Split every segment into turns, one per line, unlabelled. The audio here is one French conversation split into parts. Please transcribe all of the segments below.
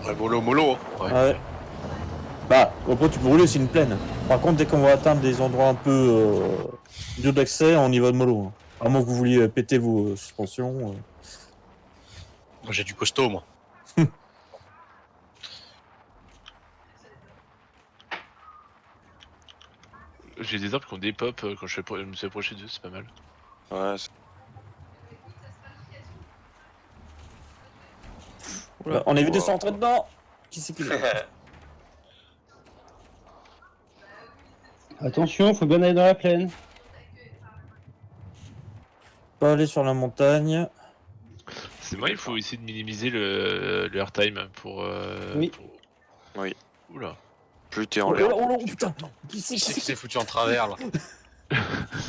Ouais, mollo. Ouais.
Ouais. Bah, après tu peux rouler, c'est une plaine. Par contre, dès qu'on va atteindre des endroits un peu durs d'accès, on y va de mollo. Hein. À moins que vous vouliez péter vos suspensions.
Moi j'ai du costaud, moi.
J'ai des arbres qui ont des pop quand je me suis approché d'eux, c'est pas mal.
Ouais,
Bah, on évite de se rentrer dedans. Qui c'est qui l'a
Attention, faut bien aller dans la plaine.
Pas aller sur la montagne.
C'est moi, il faut essayer de minimiser le airtime pour.
Oui.
Oui.
Oula.
Plus t'es en l'air.
Oh putain.
Qui c'est qui s'est foutu en travers là?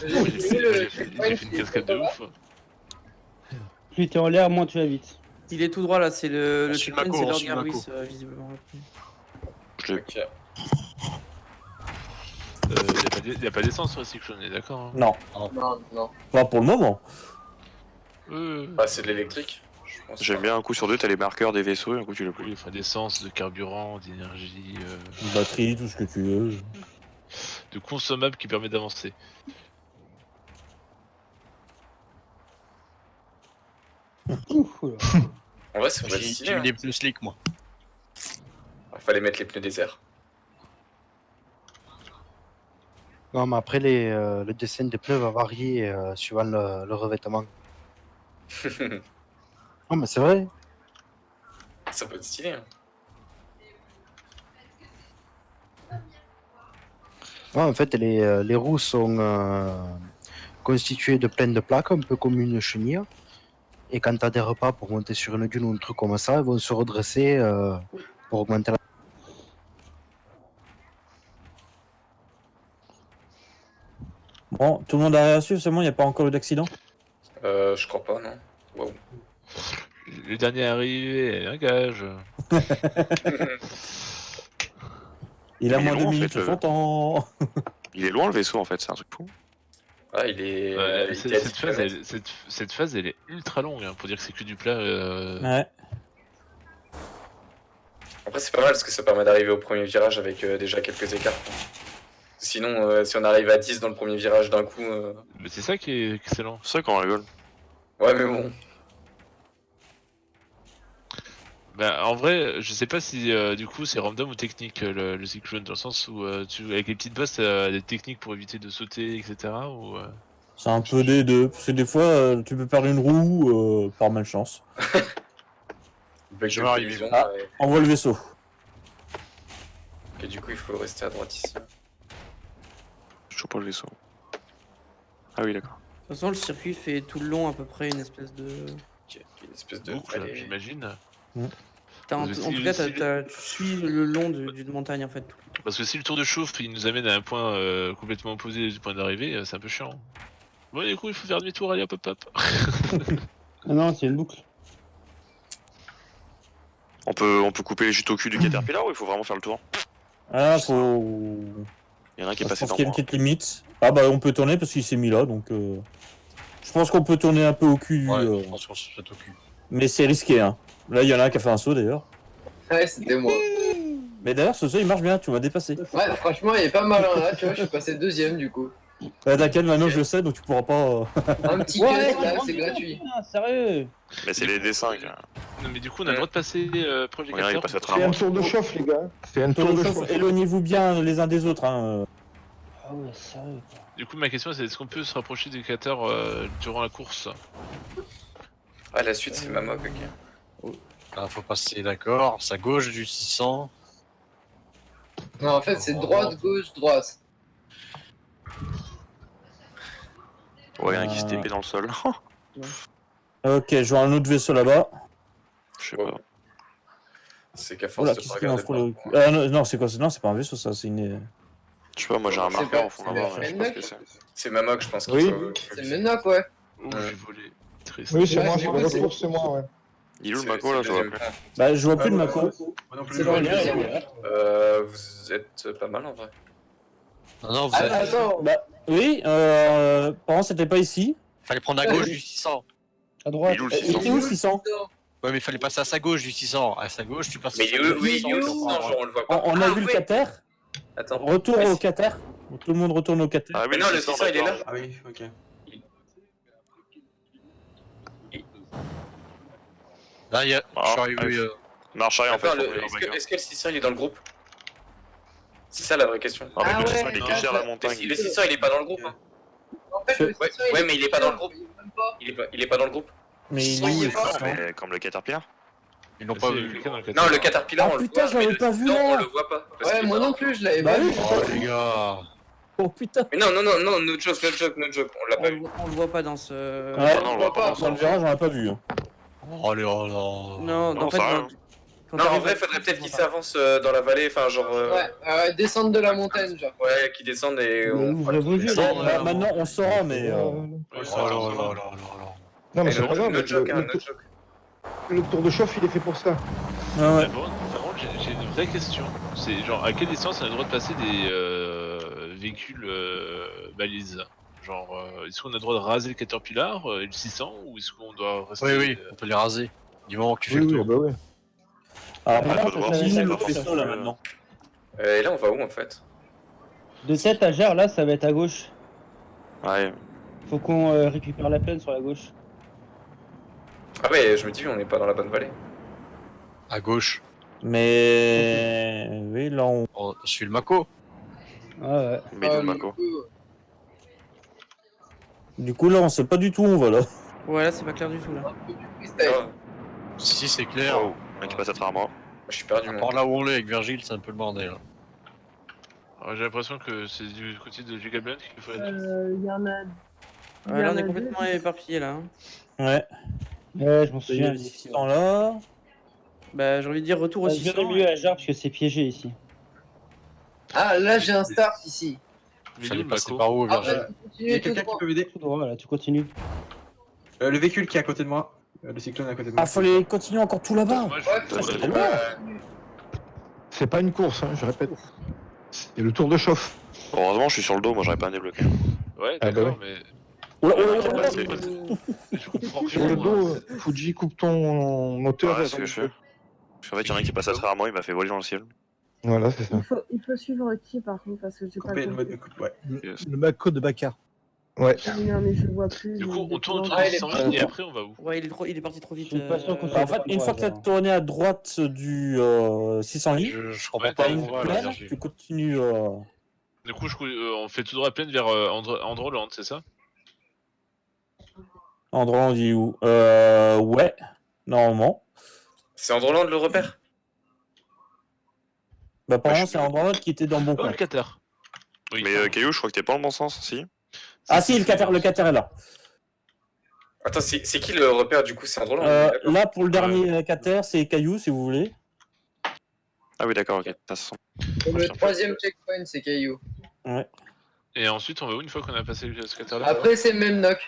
J'ai fait une cascade de ouf.
Plus t'es en l'air, moins tu vas vite.
Il est tout droit là, c'est le
Suis
checkpoint,
Mako,
c'est
on
Lord
suit
Garwis,
Mako.
visiblement.
Je l'ai.
Ok.
Y a pas d'essence sur Cyclone, on est d'accord hein.
Non,
Non.
pas pour le moment.
Bah, c'est de l'électrique. Je pense
J'aime
pas.
bien un coup sur deux, t'as les marqueurs des vaisseaux et un coup tu l'as plus.
Oui, enfin d'essence, de carburant, d'énergie,
Une batterie, tout ce que tu veux.
de consommable qui permet d'avancer.
Ouf, là.
En vrai, c'est pas
J'ai
stylé.
eu
Hein.
des pneus slick, moi.
Fallait mettre les pneus déserts.
Non, mais après, le dessin des pneus va varier suivant le revêtement. Non, mais c'est vrai.
Ça peut être stylé. Hein.
Ouais, en fait, les roues sont constituées de plein de plaques, un peu comme une chenille. Et quand tu as des repas pour monter sur une dune ou un truc comme ça, elles vont se redresser pour augmenter la...
Bon, tout le monde a réussi, c'est bon, il n'y a pas encore eu d'accident.
Je crois pas, non. Wow.
Le dernier arrivé, un gage.
Il a
Il est
moins de
long, en
minutes
fait,
sur son temps.
Il est loin le vaisseau en fait, c'est un truc fou.
Ah, il est. il
Cette,
était à
cette
10
phase,
kilomètres.
cette phase, elle est ultra longue hein, pour dire que c'est que du plat.
Ouais.
Après, c'est pas mal parce que ça permet d'arriver au premier virage avec déjà quelques écarts. Quoi. Sinon, si on arrive à 10 dans le premier virage d'un coup.
Mais c'est ça qui est excellent.
C'est ça qu'on rigole.
Ouais, mais bon.
Bah, en vrai, je sais pas si du coup c'est random ou technique le cyclone, dans le sens où avec les petites bosses, t'as des techniques pour éviter de sauter, etc. Ou,
C'est un peu des deux. Parce que des fois, tu peux perdre une roue par malchance.
Bug
Je
de
vais arriver.
collision,
Ah.
ouais.
Envoie le vaisseau.
Et du coup, il faut rester à droite ici.
Je trouve pas le vaisseau. Ah oui, d'accord.
De toute façon, le circuit fait tout le long à peu près une espèce de.
Ok, une espèce de.
boucle,
allez.
j'imagine.
En
Vous
tout
aussi,
cas,
aussi.
tu suis le long d'une montagne en fait.
Parce que si le tour de chauffe il nous amène à un point complètement opposé du point d'arrivée, c'est un peu chiant. Bon, du coup, il faut faire demi-tour, allez hop hop hop.
Ah non, c'est une boucle.
On peut couper les chutes au cul du Caterpillar ou il faut vraiment faire le tour?
Ah, faut.
Il y en a un qui est
Je
passé
pense
dans
qu'il y a une
moi.
petite limite. Ah bah on peut tourner parce qu'il s'est mis là, donc je pense qu'on peut tourner un peu au cul.
Ouais, je pense qu'on se fait au cul.
Mais c'est risqué, hein. Là, il y en a un qui a fait un saut d'ailleurs.
Ouais, c'était moi.
Mais d'ailleurs, ce saut il marche bien, tu m'as dépassé.
Ouais, franchement, il est pas mal hein, là, tu vois, je suis passé deuxième du coup.
T'inquiète, maintenant je le sais, donc tu pourras pas.
Un petit
Ouais,
cut là, c'est gratuit.
Ah, sérieux.
Mais c'est les D5. Hein.
Non, mais du coup, on a le droit de passer proche des
Regarde, il
capteurs.
passe à
C'est
travers.
un tour de chauffe, les gars. C'est un tour de chauffe.
Éloignez-vous bien les uns des autres. Hein.
Ah ouais, sérieux.
Du coup, ma question c'est est-ce qu'on peut se rapprocher des capteurs durant la course?
Ah, la suite, c'est Mamok, ok.
Là, faut passer d'accord. Sa gauche du 600.
Non, en fait, c'est droite, gauche, droite.
Ouais, il y en a un qui s'est TP dans le sol.
Ok, je vois un autre vaisseau là-bas.
Je sais pas.
C'est qu'à
Oh
force
là,
de
qu'est-ce
pas
qu'il m'en
regarder.
fout le cul. Ah non, c'est quoi? Non, c'est pas un vaisseau, ça, c'est une.
Je sais pas, moi j'ai un
C'est
marqueur
pas-
au fond
c'est
là-bas,
la
mais je sais pas ce que
Fennec.
c'est.
C'est Mamok, je pense qu'il
Oui.
faut.
C'est Menoc, ouais.
Oh,
Ouais.
j'ai volé. Triste.
Oui, c'est
Ouais,
moi,
c'est
sur
moi,
le
c'est-
course, c'est moi, ouais.
Il est où le
C'est-
Mako
c'est
là?
le
Je vois
deuxième
plus.
plan.
Bah, je vois plus
Ah,
de
ouais.
Mako.
C'est dans le deuxième.
Vous êtes pas mal en vrai.
Non, vous
Ah,
avez...
attends.
Bah, oui, par contre, c'était pas ici.
Fallait prendre la gauche du 600.
À droite.
Il est où le
Il
600?
était où 600?
Ouais, mais il fallait passer à sa gauche du 600. À sa gauche, tu passes
Mais
à
il est
sa
où,
gauche
oui,
du
il est où
600,
Non, genre on le voit pas.
On a
Ah,
vu le
ouais.
Cater.
Attends.
Retour
Ouais,
au
c'est-
Cater. Tout le monde retourne au Cater.
Ah oui,
Mais non, le 600 il est là.
Ah oui, ok.
Là, il y a.
Ah,
je suis arrivé.
Marche arrière en fait.
Attends,
pour venir en bagarre.
est-ce que le 600 il est dans le groupe? C'est ça la vraie question.
Ah, mais
Ah
le 600
ouais,
il est
non,
caché à la
ça-
montagne.
Le 600 il est pas dans le groupe. Hein.
En fait, le
Ouais,
600,
ouais, mais il est pas dans le groupe.
il est même pas.
Il est pas dans le groupe.
Mais il est
Oui,
où
il
le
est pas.
600?
Mais comme le Caterpillar.
Ils l'ont
Si,
pas
il y a
vu.
quelqu'un dans le
Non,
Caterpillar.
le Caterpillar
Ah,
on le
putain,
voit,
je l'avais
mais le
pas vu,
600, on
là.
le voit pas. parce
Ouais,
qu'il est
moi
pas
non
dans le
plus, je l'avais
Bah
pas
oui.
vu.
Oh, les gars.
Oh putain.
Mais non, no joke, on l'a pas vu.
On le voit pas dans ce.
Ouais,
non, on le voit pas
dans le virage, on l'a pas vu. Hein.
Oh, les oh là.
Non,
Non,
en fait,
ça va.
quand
Non, en
t'arrives
vrai,
à-
faudrait peut-être qu'il s'avance dans la vallée, enfin, genre.
Ouais, descendre de la montagne, genre.
Ouais, qu'il descende et.
Mais
on
ouvrez vos yeux,
Bon,
là.
bah, maintenant, on saura, mais.
Oh
Ouais,
là là là là.
Non, mais
Et
c'est pas grave.
no joke, hein,
Le,
no joke.
le tour de chauffe, il est fait pour ça.
Ah ouais.
Par contre, j'ai une vraie question. C'est genre à quelle distance on a le droit de passer des véhicules balises? Genre, est-ce qu'on a le droit de raser le Caterpillar et le 600 ou est-ce qu'on doit rester.
Oui, oui, on peut les raser. Du moment que tu fais
Oui,
le
oui,
tour.
bah ouais.
Alors,
Ouais,
par
faut
contre,
voir
on
si
a
c'est
le
pas
faisceau, là,
forcément-
maintenant.
Et là, on va où en fait?
De cette à Gère, là, ça va être à gauche.
Ouais.
Faut qu'on récupère la plaine sur la gauche.
Ah ouais, je me dis, on n'est pas dans la bonne vallée.
À gauche.
Mais. Oui, là, on.
On suit le Mako.
Ah ouais.
Mais
Ah,
de Mako.
Du coup, là, on sait pas du tout où on va, là.
Ouais, là, c'est pas clair du tout, là.
Freestyle.
Ah,
Si, c'est clair.
Oh, mec qui passe à travers moi.
je suis perdu, moi.
Par là où on est avec Virgile, c'est un peu le bordel.
Alors, j'ai l'impression que c'est du côté de Gigablend qu'il faut être.
Il y en a.
Ouais, là, on est complètement éparpillé, là. Hein.
Ouais.
Ouais, je m'en
Il y
souviens.
a les 600 là.
Bah, j'ai envie de dire retour au
Je viens
600.
mieux à Gare parce que c'est piégé ici.
Ah, là, j'ai un start ici.
Mais
Fallait
nous, le
passer
Mako.
par où,
Ah,
Virgile?
bah, continuez tout droit.
m'aider?
Tout droit, là, tu continues.
Le véhicule qui est à côté de moi. Le cyclone à côté de moi.
Ah, fallait continuer encore tout là-bas.
Moi, je-
Ouais,
Ça, c'est
Ouais,
trop loin.
C'est pas une course, hein, je répète. Et le tour de chauffe.
Heureusement, je suis sur le dos, moi j'aurais pas débloqué.
Ouais,
Ah, bah
d'accord,
ouais.
mais.
Oula, oula,
Ouais,
oula, oula.
c'est- Je comprends
Sur le
plus, moi.
dos, Fuji coupe ton moteur.
Ouais, c'est ce que je fais. Parce qu'en fait, il y en a un qui passe à travers moi, il m'a fait voler dans le ciel.
Voilà, c'est ça.
Il faut suivre qui par contre parce que j'ai pas le temps.
Yes.
Le Mako de Bakar. Ouais.
Non mais je vois plus.
Du coup, on tourne autour
Ah,
du
il est
100
pas-
et après on va où?
Ouais, il est parti trop vite.
Je suis pas sûr qu'on
Bah, en fait, une fois que tu as tourné à droite du 600 livres,
Je comprends
Ouais,
pas
t'as
où
une
on va, là,
plaine,
Virgile.
tu continues.
Du coup, on fait tout droit à pleine vers Androland, c'est ça?
Android, on dit où ouais, normalement.
C'est Androland le repère?
Bah, apparemment, c'est Android qui était dans le bon
Oh,
coin.
le Qatar. Oui,
Mais
pardon.
Caillou, je crois que t'es pas dans le bon sens, si.
Ah, si, le Cater est là.
Attends, c'est qui le repère du coup? C'est Androland? D'accord.
Là, pour le dernier Cater, c'est Caillou, si vous voulez.
Ah oui, d'accord, ok. Ça se sent.
Et le troisième checkpoint, c'est Caillou.
Et ensuite, on va où une fois qu'on a passé le scatter là?
Après, c'est le même knock.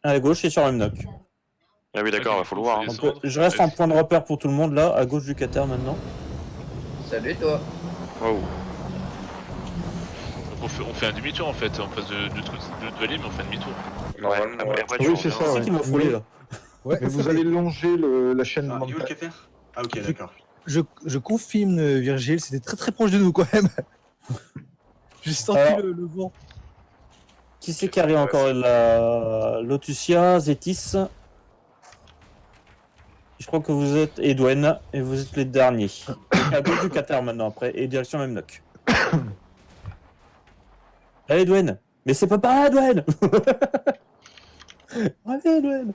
À gauche, c'est sur le knock.
Ah oui, d'accord,
Ok,
bah, faut le voir. hein.
faut
Donc, je reste en point de repère pour tout le monde, là, à gauche du Cater maintenant.
Salut, toi.
Wow.
Donc on fait un demi-tour en fait, on passe de l'autre vallée, mais on fait un demi-tour.
Normalement,
Ouais,
ouais.
après, tu
Oui, c'est
reviens.
ça.
C'est
ouais.
qui m'a foulé, là.
Mais vous allez longer la chaîne montagne.
Ah ok d'accord.
Je confirme, Virgile, c'était très très proche de nous quand même. J'ai senti
Alors-
le vent.
Qui c'est qui arrive encore? La Lotusia, Zétis. Je crois que vous êtes Edwen et vous êtes les derniers. Donc, à gauche du Cater maintenant après et direction même knock. Allez Edwen. Mais c'est pas pareil Edwen. Allez Edwen.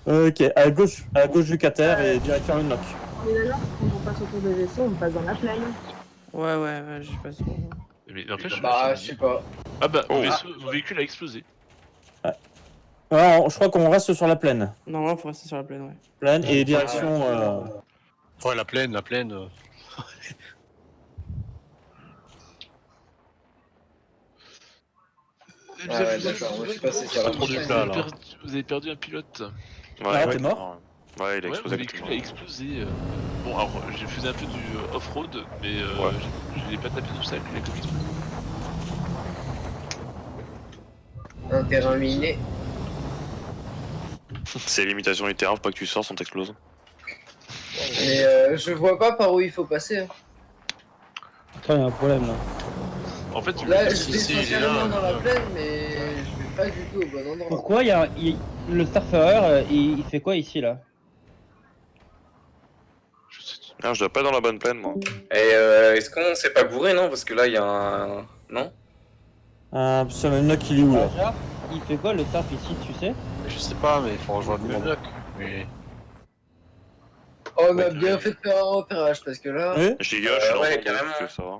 Ok, à gauche du Cater et direction même knock.
On est d'accord, quand on passe autour des vaisseaux, on passe dans la plaine.
Ouais, je sais pas trop.
Mais n'empêche.
Bah, je sais pas.
Ah bah,
Oh.
mon véhicule a explosé.
Ouais, je crois qu'on reste sur la plaine.
Normalement, faut rester sur la plaine, ouais.
Plaine et direction.
Ouais, la plaine.
Ah ouais, d'accord, moi je suis passé sur la
Trop du
montagne.
plat, là.
Vous avez perdu un pilote.
Ah, t'es mort?
Ouais, il a
Ouais,
explosé.
mon véhicule a explosé. Bon, alors j'ai fait un peu du off-road, mais
Ouais.
je l'ai pas tapé d'obstacle, il a comme explosé.
Un terrain miné.
C'est l'imitation du terrain, faut pas que tu sors sans t'exploser.
Mais je vois pas par où il faut passer. hein.
Attends, il y a un problème là.
En fait, tu
Là,
peux-
je descends carrément dans la plaine, mais je vais pas du tout au bon endroit.
Pourquoi le Starfarer, il fait quoi ici là?
Non, je dois pas être dans la bonne plaine, moi.
Et est-ce qu'on s'est pas gouré, non? Parce que là, il y a un. Non?
C'est le knock il est où là?
Déjà, il fait quoi le Starf ici, tu sais?
Je sais pas, mais il faut rejoindre le bloc. Mais...
Oh, on a bien fait de faire un repérage parce que là,
Oui.
Je dégage, je suis dans
ouais,
ton
carrément.
dos, ça va.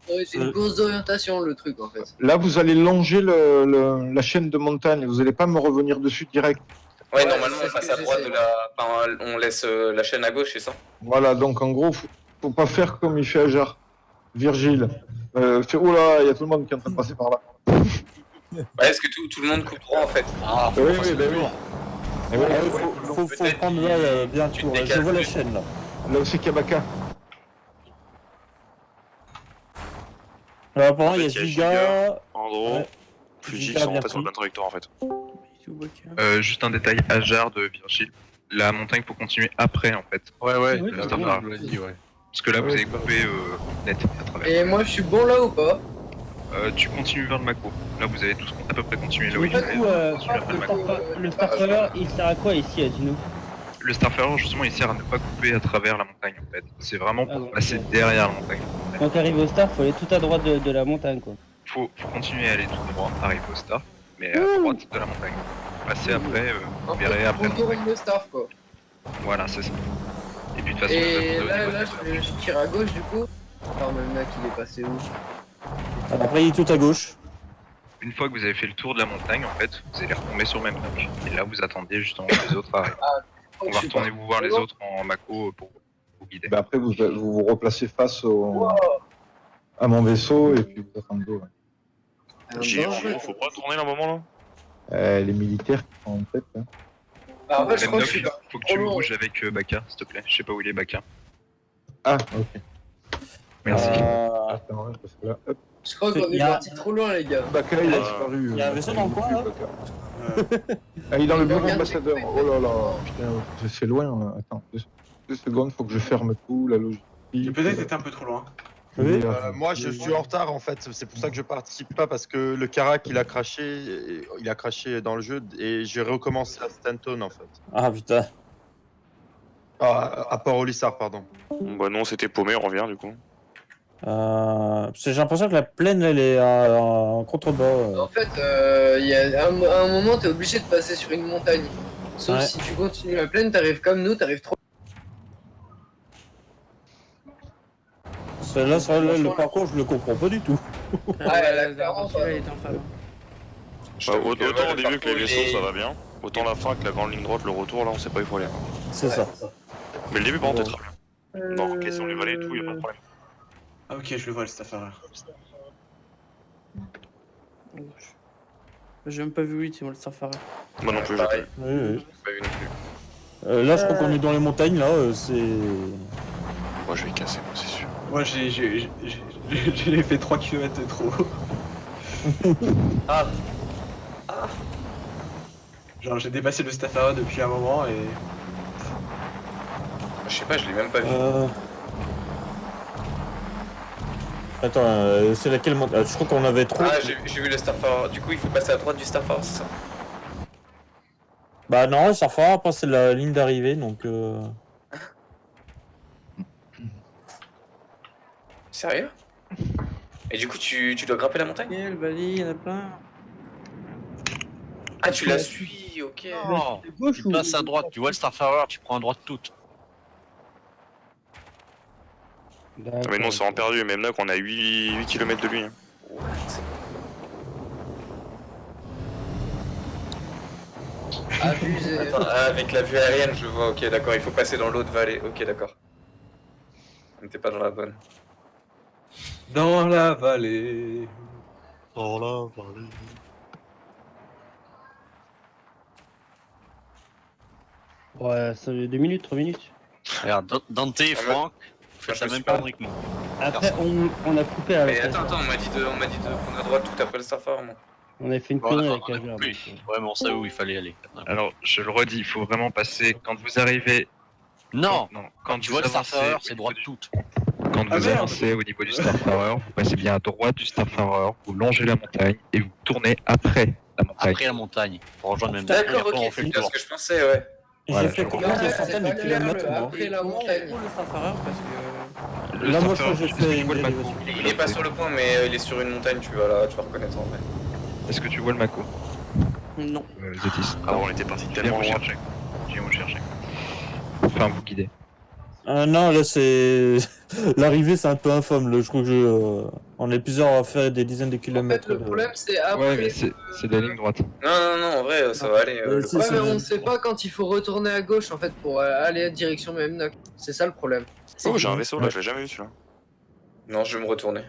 ça aurait été une course d'orientation le truc en fait.
Là, vous allez longer la chaîne de montagne. Vous allez pas me revenir dessus direct.
Ouais,
Ouais,
normalement,
c'est
on
ce
passe
que
à droite de
j'essaie.
la. Enfin, on laisse la chaîne à gauche, c'est ça?
Voilà, donc en gros, faut pas faire comme il fait Ajar. Virgile. Fait, oh là, il y a tout le monde qui est en train de passer par là.
Ouais, est-ce que tout le monde coupe droit en fait?
Ah, faut
Oui,
passer
oui, ben
le
oui.
tour.
Et ouais,
Faut
Peut-être
prendre
qu'il-
là bien
tu
tour.
te
Je
décales
vois la
plus.
chaîne là.
là où c'est Kabaka.
Alors, apparemment, il y a
En fait, il y a
Giga.
Andro,
Ouais.
plus
Giga
J qui sont
bien
peut-être sur le
pris.
bonne trajectoire en fait.
Juste un détail, Ajar de Virgile. La montagne faut continuer après en fait.
Ouais, ouais,
Oui,
là,
c'est
on
bon.
me l'a dit, ouais.
Parce que là vous
Ouais,
avez coupé net à travers.
Et moi je suis bon là ou pas?
Tu continues vers le macro. Là vous avez tous à peu près continué là où il
Du
fallait.
coup,
Continue vers le macro.
le Starfarer, il sert à quoi ici à Dino?
Le Starfarer justement il sert à ne pas couper à travers la montagne en fait. C'est vraiment
Ah,
pour
donc,
passer
ok.
derrière la montagne.
Quand t'arrives au Star, faut aller tout à droite de la montagne quoi.
Faut continuer à aller tout droit, arriver au Star, mais à droite de la montagne. Passer après,
En
vous verrez
fait,
après
on
la montagne.
tourne le staff quoi.
Voilà, c'est ça. Et puis de toute façon,
Et
vous
là,
avez
là je tire à gauche du coup. Attends, mais le mec il est passé où?
Après, il est tout à gauche.
Une fois que vous avez fait le tour de la montagne, en fait, vous allez retomber sur le même bloc. Et là, vous attendez justement que les autres arrivent.
Oh,
On va retourner vous voir les autres en macro pour vous guider.
Ben après, vous vous replacez face à mon vaisseau et puis vous attendez. Ouais.
J, Andro, faut pas tourner là un moment là?
Les militaires qui sont en tête. Hein.
Bah, en fait, je crois que
Memnock,
je suis
faut que
trop
tu
loin.
bouges avec Baka, s'il te plaît. Je sais pas où il est, Baka.
Ah, ok.
Merci.
Attends, hein, parce que là, hop,
Je crois qu'on
Il
est
y a-
parti trop loin les gars.
Baka il a disparu.
Il y a un vaisseau dans le coin, là
Ah, il est dans le bureau
Regarde,
ambassadeur. Oh là là, putain, c'est loin. Là. Attends, 2 secondes, faut que je ferme tout, la logistique.
J'ai peut-être été un peu trop loin.
Oui.
Moi, je suis en retard en fait. C'est pour ça que je participe pas parce que le Karak il a craché dans le jeu et j'ai recommencé à Stanton en fait.
Ah putain.
Ah, à Port-Olissard, pardon.
Bah non, c'était paumé, on revient du coup.
Parce que j'ai l'impression que la plaine, elle est en contrebas.
En fait, il y a un moment, t'es obligé de passer sur une montagne. Sauf
Ouais.
si tu continues la plaine, t'arrives comme nous, t'arrives trop.
Là, le parcours, je le comprends pas du tout.
Ouais, clairement,
celui-là, il était en faveur.
Bah, autant au début que les vaisseaux ça va bien, autant la fin avec la grande ligne droite, le retour là on sait pas où il faut aller.
C'est ça.
Mais le début par contre est très bien. Bon, ok, si on les valait et tout, y'a pas de problème.
Ah, ok, je le vois le Starfarer.
J'ai même pas vu lui, c'est moi le Starfarer.
Moi non plus, j'ai pas vu.
Oui, oui.
J'ai pas vu non plus.
Là, je crois qu'on est dans les montagnes, là. C'est.
Moi je vais casser, moi c'est sûr.
Moi, j'ai fait 3 km de trop.
Ah.
Genre, j'ai dépassé le Starfarer depuis un moment et.
Je sais pas, je l'ai même pas vu.
Attends, c'est laquelle montagne? Je crois qu'on avait trop.
Ah, j'ai vu le Starfarer. Du coup, il faut passer à droite du Starfarer, c'est ça?
Bah non, ça fera. Après, c'est la ligne d'arrivée, donc.
Sérieux? Et du coup, tu dois grimper la montagne?
Le Bali, il y en a plein.
Ah, tu la suis, ok.
Non, tu passes à droite, tu vois le Starfarer, tu prends à droite toute.
Ah, mais non, c'est en perdu, même là qu'on a 8 km de lui. Hein.
Abusé.
Attends, avec la vue aérienne, je vois, ok, d'accord, il faut passer dans l'autre vallée, ok, d'accord. On n'était pas dans la bonne.
Dans la vallée.
Dans la vallée.
Ouais, ça 2 minutes, 3 minutes.
Regarde, Dante et Franck, vous faites la même connerie que nous.
Après, on a coupé
Mais
avec
attends, on m'a dit de prendre à droite tout après le Starfarer, moi.
On a fait une
Bon,
connerie
d'accord,
avec
on a
Ajar.
coupé. Ouais, mais on sait où il fallait aller.
Alors, je le redis, il faut vraiment passer. Quand vous arrivez
Non,
Non, quand
tu
vous
vois le
avancez
Starfarer,
au
c'est
niveau
droit
du-
de tout.
Quand vous avancez au niveau du Starfarer, vous passez bien à droite du Starfarer, vous longez la montagne et vous tournez après la montagne.
Après la montagne, pour rejoindre même
D'accord,
on
ok,
fait
c'est
le
bien
tour.
ce que je pensais, ouais.
Voilà,
J'ai fait
je
combien
En
de
fait, c'est
centaines
pas
de
clair
kilomètres,
le
moi
après la montagne.
Le Starfarer parce que.
Le
Là, moi, je
Starfarer,
crois que j'ai
est-ce que
fait
tu
une
vois le Mako
dérivation.
Il est pas sur le point, mais il est sur une montagne, tu vas reconnaître en vrai.
Est-ce que tu vois le Mako,
Non.
Zétis?
Ah bon, on était parti
Je viens
tellement
vous
loin.
chercher. Je viens vous chercher. Enfin, vous guider.
Non, là, c'est. L'arrivée, c'est un peu infâme. Là. Je crois que on est plusieurs à faire des dizaines de
En fait,
kilomètres.
le problème, c'est après.
Ouais, mais c'est de la ligne droite.
Non, en vrai, ça va aller. le
c'est-
Ouais,
problème,
mais on
c'est-
ne sait pas quand il faut retourner à gauche en fait pour aller direction Memnock. C'est ça le problème.
Oh, j'ai un vaisseau là, je l'ai jamais vu celui-là.
Non, je vais me retourner.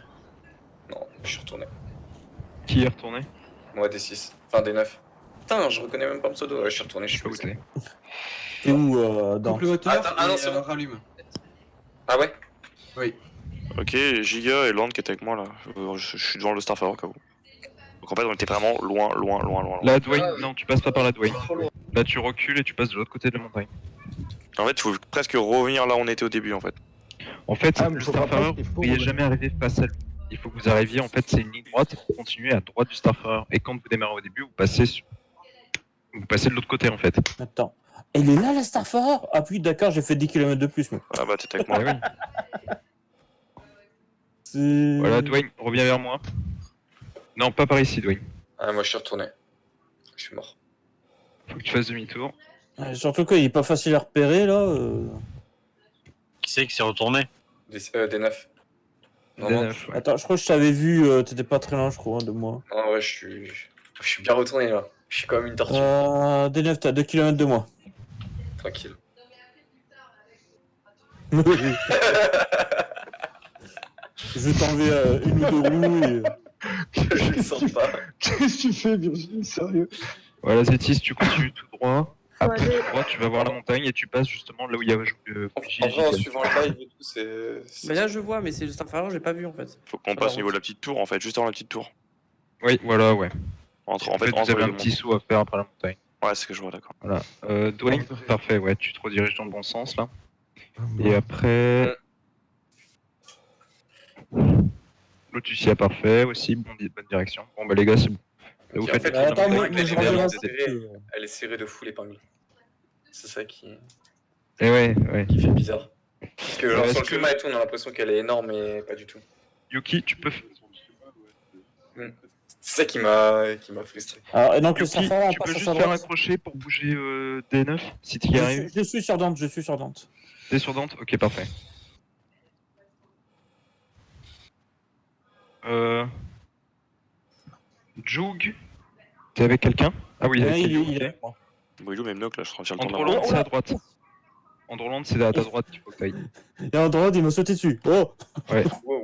Non, je suis retourné.
Qui est retourné?
Moi, D6. Enfin, D9. Putain, je reconnais même pas mon pseudo. Ouais, je suis retourné, je
Je sais
suis
pas où
baisé.
t'es.
T'es où, dans
Coupe le moteur
Attends, ah non,
et
c'est bon.
rallume.
Ah ouais?
Oui.
Ok, Giga et Land qui étaient avec moi là. Je suis devant le Starfarer au cas où. Donc en fait, on était vraiment loin.
Là, Dwayne,
Ah, ouais.
non, tu passes pas par la Dwayne.
Trop loin.
Là, tu recules et tu passes de l'autre côté de la montagne.
En fait, il faut presque revenir là où on était au début en fait.
En fait,
Ah, mais
le
faut pas
Starfarer,
passer, il
vous
faut
pourriez
revenir.
jamais arriver face à lui. Il faut que vous arriviez, en fait, c'est une ligne droite, vous continuez à droite du Starfarer. Et quand vous démarrez au début, vous passez de l'autre côté, en fait.
Attends. Il est là, la Starfarer? Ah, puis d'accord, j'ai fait 10 km de plus, moi.
Ah bah, t'étais avec moi.
Eh oui.
C'est.
Voilà, Dwayne, reviens vers moi. Non, pas par ici, Dwayne.
Ah, moi, je suis retourné. Je suis mort.
Faut que tu fasses demi-tour.
Surtout qu'il est pas facile à repérer, là.
Qui c'est qui s'est retourné?
D9. Non,
D9,
non.
ouais.
Attends, je crois que je t'avais vu, t'étais pas très loin, je crois, de moi.
Non, ouais, je suis bien retourné là. Je suis comme une tortue.
D9, t'as 2 km de moi.
Tranquille.
Je vais t'enlever une ou deux roues et.
Je le sens pas.
Qu'est-ce que tu fais, Virgile? Sérieux?
Voilà, Zétis, tu continues tout droit. Après,
aller-
tout droit, tu vas voir la montagne et tu passes justement là où il y a
En vrai, en suivant le live et tout, c'est.
Mais là, je vois, mais c'est le Starfarer, j'ai pas vu en fait.
Faut qu'on passe au niveau de la petite tour en fait, juste avant la petite tour.
Oui, voilà, ouais.
En
En fait,
fait,
vous
entre
avez
les
un
deux
petit saut à faire après la montagne.
mondes. Ouais, c'est ce que je vois, d'accord.
Voilà. Dwayne, parfait, ouais, tu te rediriges dans le bon sens là. Et après. Lucia, parfait aussi, bonne direction. Bon, bah les gars, c'est bon. Là, vous
En
faites
fait,
le tour de la
attends, moi,
montagne,
je
vous allez
reviens
vers
là,
des-
Elle est serrée de fou l'épingle. C'est ça qui
Eh ouais, ouais.
fait bizarre. Parce que genre,
Est-ce
sur le
que-
climat et tout, on a l'impression qu'elle est énorme, mais pas du tout.
Yuki, tu peux.
C'est ça qui m'a frustré.
Alors, et donc le
Yuki,
Starfarer, on
tu peux
passe à
juste
sa
faire
droite.
accrocher pour bouger D9 si tu y arrives.
Je suis sur Dante, je suis sur Dante.
T'es sur Dante? Ok, parfait. Jug, t'es avec quelqu'un? Ah oui, avec
Ouais,
quelqu'un,
il est
ok.
avec moi.
Bon, il est où même Noc là, je suis en train de faire le tour de la
Androland,
montagne.
c'est à droite. Androland, c'est à ta droite qu'il faut que t'ailles.
Et en droite, il m'a sauté dessus. Oh!
Ouais.
Wow.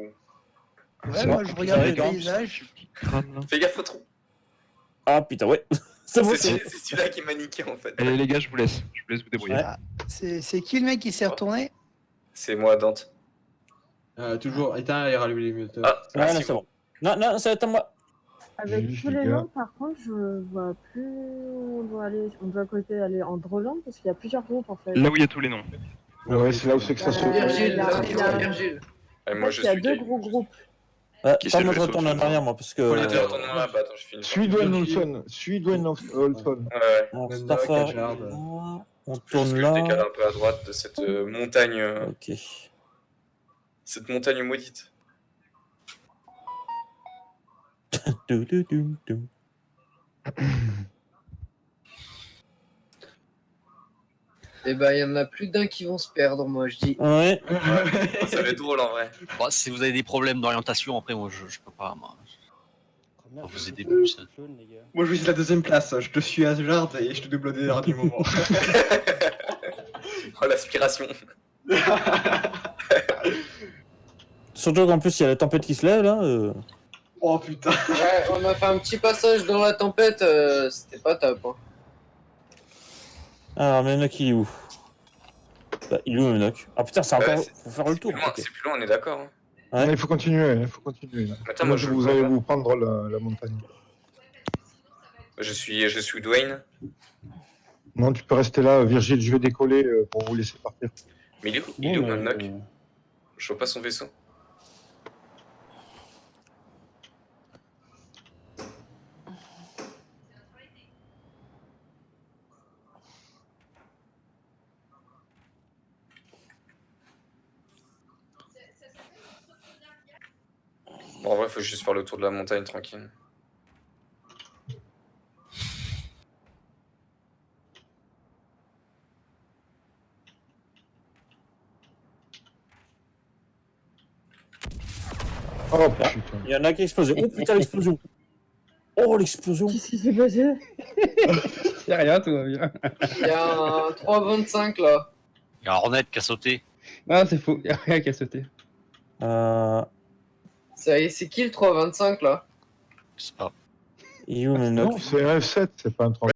Ouais, moi je regarde le paysage.
Crâne, là.
Fais gaffe au trou.
Ah putain, ouais. C'est bon,
C'est celui-là qui m'a niqué en fait.
Allez les gars, je vous laisse vous débrouiller.
Ouais.
C'est qui le mec qui s'est retourné?
C'est moi, Dante.
Toujours éteins et rallume les moteurs.
Ah,
Ouais,
merci.
là, c'est bon. Non, ça va être à moi.
Avec
Juste,
tous
les
les
gars.
noms, par contre, je vois plus où on doit côté aller en Droland parce qu'il y a plusieurs groupes en fait.
Là où il y a tous les noms.
Ouais, c'est là où c'est que ça se
Virgile,
là, il y a-
Virgile.
Et
En
moi,
fait,
je
il y a
suis
deux
gay.
gros groupes.
Qui
Pas
c'est
moi,
le
je
vaisseau,
retourne en
celui-là
arrière, moi, parce que.
On était retourné là, bah attends, je finis.
Suis Dwayne Olson. Suis Dwayne Olson.
Ouais.
Alors,
Même
Starfarer,
Kachard.
là, on
Juste
tourne
que je décale
là.
un peu à droite de cette montagne.
Ok.
Cette montagne maudite.
Dou.
Et bah, il y en a plus d'un qui vont se perdre, moi je dis.
Ouais.
Ça va être drôle en vrai.
Bon, si vous avez des problèmes d'orientation, après, moi, je peux pas, moi. Faut vous aider plus.
Moi je vise la deuxième place, je te suis à Jard et je te double des du moment.
Oh, l'aspiration.
Surtout qu'en plus, il y a la tempête qui se lève, là.
Oh putain.
Ouais, on a fait un petit passage dans la tempête, c'était pas top. Hein.
Alors, Menoc, il est où? Bah, il est où, Menoc? Ah putain, c'est encore.
c'est-
Faut faire le tour.
Plus loin,
ok.
c'est plus loin, on est d'accord. Hein.
Ouais.
Il faut continuer, il faut continuer.
Attends, moi, je
vous
vois
allez
pas.
vous prendre la montagne.
Je suis Dwayne.
Non, tu peux rester là, Virgile, je vais décoller pour vous laisser partir.
Mais il est où le knock? Je vois pas son vaisseau. Bon, en vrai, faut juste faire le tour de la montagne tranquille.
Oh putain.
Il y en a qui explosent. Oh putain, l'explosion. Oh, l'explosion.
Qu'est-ce qui s'est passé?
C'est rien, tout va bien.
Il y a un 3,25 là.
Il y a un Hornet qui a sauté.
Ah, c'est faux, il y a rien qui a sauté.
C'est qui le 3,25 là?
Je sais pas.
Il est où le knock?
Non, c'est un F7, c'est pas un 3.